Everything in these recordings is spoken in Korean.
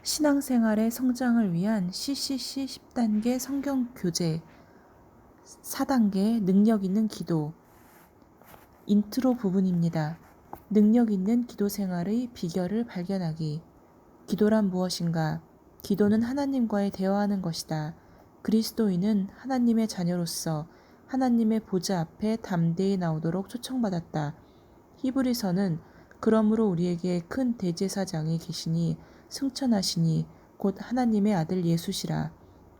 신앙생활의 성장을 위한 CCC 10단계 성경 교재 4단계 능력 있는 기도 인트로 부분입니다. 능력 있는 기도 생활의 비결을 발견하기. 기도란 무엇인가? 기도는 하나님과의 대화하는 것이다. 그리스도인은 하나님의 자녀로서 하나님의 보좌 앞에 담대히 나오도록 초청받았다. 히브리서는 그러므로 우리에게 큰 대제사장이 계시니 승천하시니 곧 하나님의 아들 예수시라.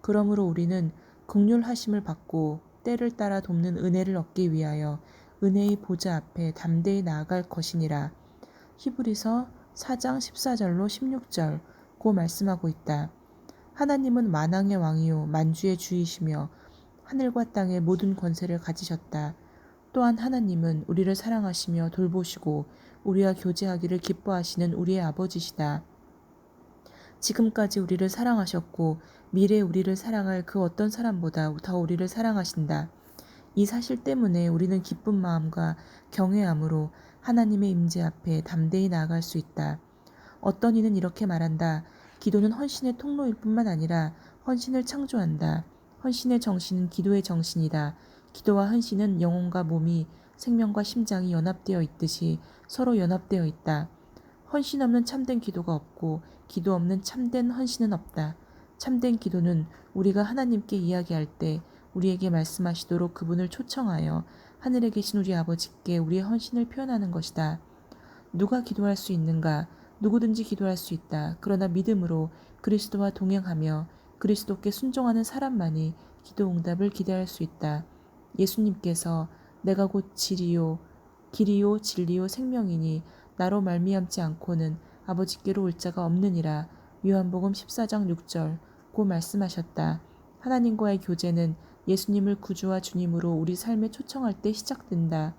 그러므로 우리는 긍휼하심을 받고 때를 따라 돕는 은혜를 얻기 위하여 은혜의 보좌 앞에 담대히 나아갈 것이니라. 히브리서 4장 14절로 16절 고 말씀하고 있다. 하나님은 만왕의 왕이요 만주의 주이시며 하늘과 땅의 모든 권세를 가지셨다. 또한 하나님은 우리를 사랑하시며 돌보시고 우리와 교제하기를 기뻐하시는 우리의 아버지시다. 지금까지 우리를 사랑하셨고 미래에 우리를 사랑할 그 어떤 사람보다 더 우리를 사랑하신다. 이 사실 때문에 우리는 기쁜 마음과 경외함으로 하나님의 임재 앞에 담대히 나아갈 수 있다. 어떤 이는 이렇게 말한다. 기도는 헌신의 통로일 뿐만 아니라 헌신을 창조한다. 헌신의 정신은 기도의 정신이다. 기도와 헌신은 영혼과 몸이 생명과 심장이 연합되어 있듯이 서로 연합되어 있다. 헌신 없는 참된 기도가 없고 기도 없는 참된 헌신은 없다. 참된 기도는 우리가 하나님께 이야기할 때 우리에게 말씀하시도록 그분을 초청하여 하늘에 계신 우리 아버지께 우리의 헌신을 표현하는 것이다. 누가 기도할 수 있는가? 누구든지 기도할 수 있다. 그러나 믿음으로 그리스도와 동행하며 그리스도께 순종하는 사람만이 기도 응답을 기대할 수 있다. 예수님께서 내가 곧 길이요 진리요 생명이니 나로 말미암지 않고는 아버지께로 올 자가 없느니라. 요한복음 14장 6절 고 말씀하셨다. 하나님과의 교제는 예수님을 구주와 주님으로 우리 삶에 초청할 때 시작된다.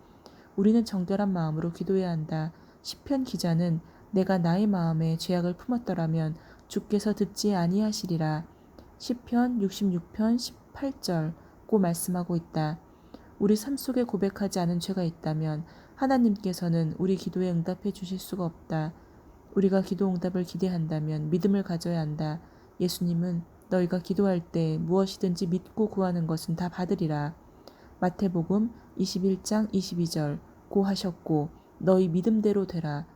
우리는 정결한 마음으로 기도해야 한다. 시편 기자는 내가 나의 마음에 죄악을 품었더라면 주께서 듣지 아니하시리라. 시편 66편 18절 고 말씀하고 있다. 우리 삶 속에 고백하지 않은 죄가 있다면 하나님께서는 우리 기도에 응답해 주실 수가 없다. 우리가 기도 응답을 기대한다면 믿음을 가져야 한다. 예수님은 너희가 기도할 때 무엇이든지 믿고 구하는 것은 다 받으리라. 마태복음 21장 22절 고 하셨고 너희 믿음대로 되라.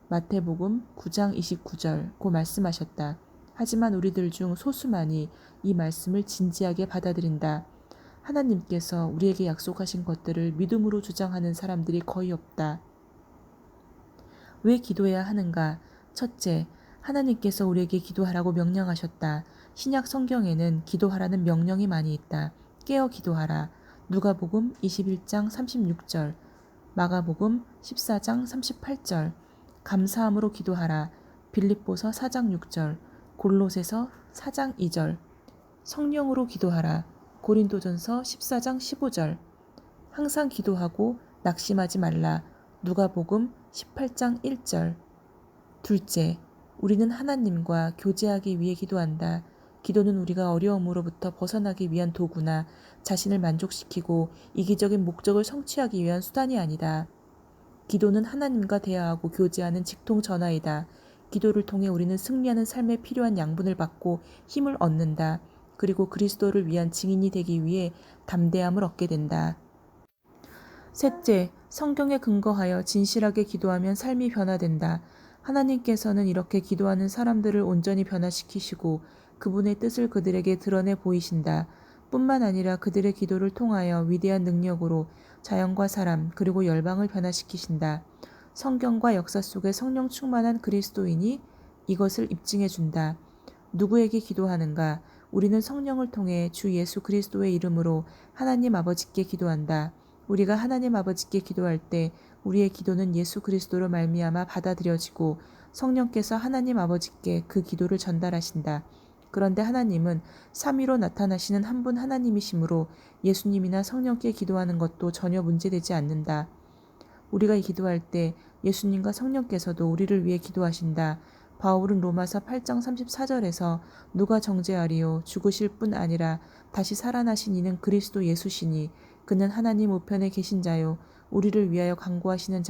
마태복음 9장 29절 고 말씀하셨다. 하지만 우리들 중 소수만이 이 말씀을 진지하게 받아들인다. 하나님께서 우리에게 약속하신 것들을 믿음으로 주장하는 사람들이 거의 없다. 왜 기도해야 하는가? 첫째, 하나님께서 우리에게 기도하라고 명령하셨다. 신약 성경에는 기도하라는 명령이 많이 있다. 깨어 기도하라. 누가복음 21장 36절, 마가복음 14장 38절, 감사함으로 기도하라. 빌립보서 4장 6절, 골로새서 4장 2절, 성령으로 기도하라. 고린도전서 14장 15절, 항상 기도하고 낙심하지 말라. 누가복음 18장 1절. 둘째, 우리는 하나님과 교제하기 위해 기도한다. 기도는 우리가 어려움으로부터 벗어나기 위한 도구나 자신을 만족시키고 이기적인 목적을 성취하기 위한 수단이 아니다. 기도는 하나님과 대화하고 교제하는 직통 전화이다. 기도를 통해 우리는 승리하는 삶에 필요한 양분을 받고 힘을 얻는다. 그리고 그리스도를 위한 증인이 되기 위해 담대함을 얻게 된다. 셋째, 성경에 근거하여 진실하게 기도하면 삶이 변화된다. 하나님께서는 이렇게 기도하는 사람들을 온전히 변화시키시고 그분의 뜻을 그들에게 드러내 보이신다. 뿐만 아니라 그들의 기도를 통하여 위대한 능력으로 자연과 사람 그리고 열방을 변화시키신다. 성경과 역사 속에 성령 충만한 그리스도인이 이것을 입증해 준다. 누구에게 기도하는가? 우리는 성령을 통해 주 예수 그리스도의 이름으로 하나님 아버지께 기도한다. 우리가 하나님 아버지께 기도할 때 우리의 기도는 예수 그리스도로 말미암아 받아들여지고 성령께서 하나님 아버지께 그 기도를 전달하신다. 그런데 하나님은 삼위로 나타나시는 한 분 하나님이시므로 예수님이나 성령께 기도하는 것도 전혀 문제되지 않는다. 우리가 기도할 때 예수님과 성령께서도 우리를 위해 기도하신다. 바울은 로마서 8장 34절에서 누가 정죄하리요 죽으실 뿐 아니라 다시 살아나신 이는 그리스도 예수시니 그는 하나님 우편에 계신 자요 우리를 위하여 간구하시는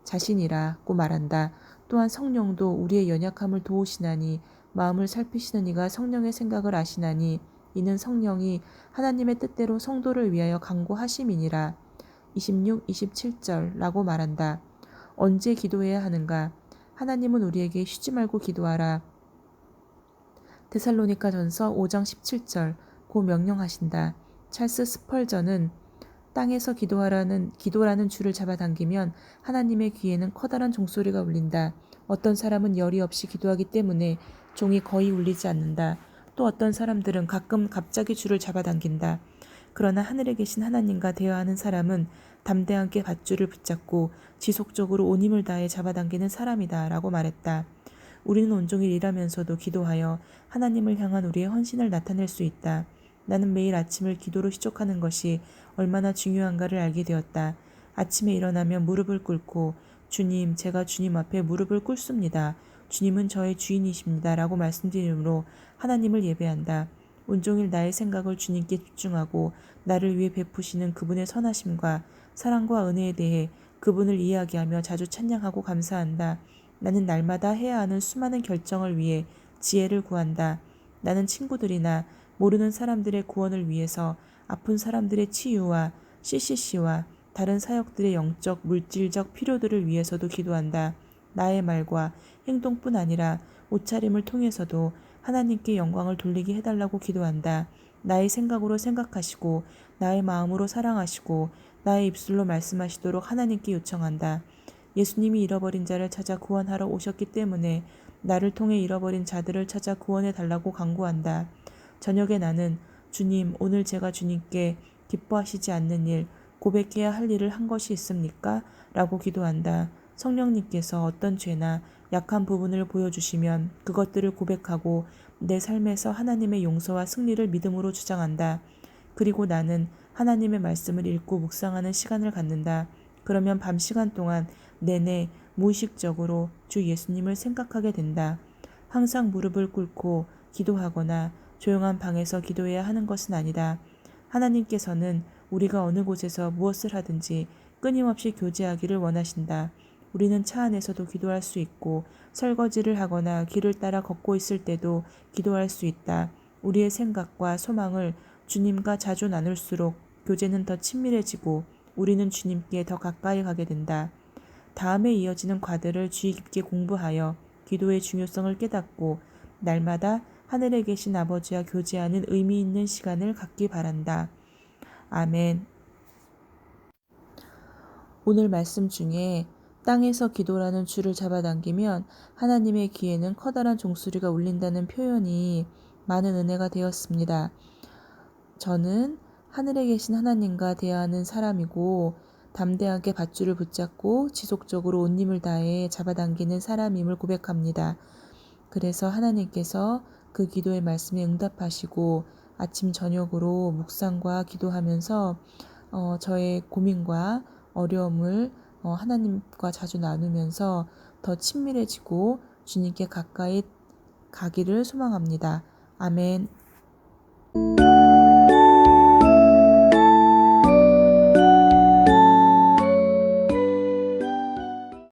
자신이라고 말한다. 또한 성령도 우리의 연약함을 도우시나니 마음을 살피시는 이가 성령의 생각을 아시나니 이는 성령이 하나님의 뜻대로 성도를 위하여 간구하심이니라. 26, 27절라고 말한다. 언제 기도해야 하는가? 하나님은 우리에게 쉬지 말고 기도하라. 데살로니가전서 5장 17절 고 명령하신다. 찰스 스펄전은 땅에서 기도라는 줄을 잡아당기면 하나님의 귀에는 커다란 종소리가 울린다. 어떤 사람은 열이 없이 기도하기 때문에 종이 거의 울리지 않는다. 또 어떤 사람들은 가끔 갑자기 줄을 잡아당긴다. 그러나 하늘에 계신 하나님과 대화하는 사람은 담대하게 밧줄을 붙잡고 지속적으로 온 힘을 다해 잡아당기는 사람이다 라고 말했다. 우리는 온종일 일하면서도 기도하여 하나님을 향한 우리의 헌신을 나타낼 수 있다. 나는 매일 아침을 기도로 시작하는 것이 얼마나 중요한가를 알게 되었다. 아침에 일어나면 무릎을 꿇고 주님, 제가 주님 앞에 무릎을 꿇습니다. 주님은 저의 주인이십니다. 라고 말씀드림으로 하나님을 예배한다. 온종일 나의 생각을 주님께 집중하고 나를 위해 베푸시는 그분의 선하심과 사랑과 은혜에 대해 그분을 이야기하며 자주 찬양하고 감사한다. 나는 날마다 해야 하는 수많은 결정을 위해 지혜를 구한다. 나는 친구들이나 모르는 사람들의 구원을 위해서 아픈 사람들의 치유와 CCC와 다른 사역들의 영적, 물질적 필요들을 위해서도 기도한다. 나의 말과 행동뿐 아니라 옷차림을 통해서도 하나님께 영광을 돌리게 해달라고 기도한다. 나의 생각으로 생각하시고 나의 마음으로 사랑하시고 나의 입술로 말씀하시도록 하나님께 요청한다. 예수님이 잃어버린 자를 찾아 구원하러 오셨기 때문에 나를 통해 잃어버린 자들을 찾아 구원해 달라고 간구한다. 저녁에 나는 주님, 오늘 제가 주님께 기뻐하시지 않는 일, 고백해야 할 일을 한 것이 있습니까? 라고 기도한다. 성령님께서 어떤 죄나 약한 부분을 보여주시면 그것들을 고백하고 내 삶에서 하나님의 용서와 승리를 믿음으로 주장한다. 그리고 나는 하나님의 말씀을 읽고 묵상하는 시간을 갖는다. 그러면 밤 시간 동안 내내 무의식적으로 주 예수님을 생각하게 된다. 항상 무릎을 꿇고 기도하거나 조용한 방에서 기도해야 하는 것은 아니다. 하나님께서는 우리가 어느 곳에서 무엇을 하든지 끊임없이 교제하기를 원하신다. 우리는 차 안에서도 기도할 수 있고 설거지를 하거나 길을 따라 걷고 있을 때도 기도할 수 있다. 우리의 생각과 소망을 주님과 자주 나눌수록 교제는 더 친밀해지고 우리는 주님께 더 가까이 가게 된다. 다음에 이어지는 과들을 주의 깊게 공부하여 기도의 중요성을 깨닫고 날마다 하늘에 계신 아버지와 교제하는 의미 있는 시간을 갖기 바란다. 아멘. 오늘 말씀 중에 땅에서 기도라는 줄을 잡아당기면 하나님의 귀에는 커다란 종소리가 울린다는 표현이 많은 은혜가 되었습니다. 저는 하늘에 계신 하나님과 대화하는 사람이고 담대하게 밧줄을 붙잡고 지속적으로 온 힘을 다해 잡아당기는 사람임을 고백합니다. 그래서 하나님께서 그 기도의 말씀에 응답하시고 아침 저녁으로 묵상과 기도하면서 저의 고민과 어려움을 하나님과 자주 나누면서 더 친밀해지고 주님께 가까이 가기를 소망합니다. 아멘.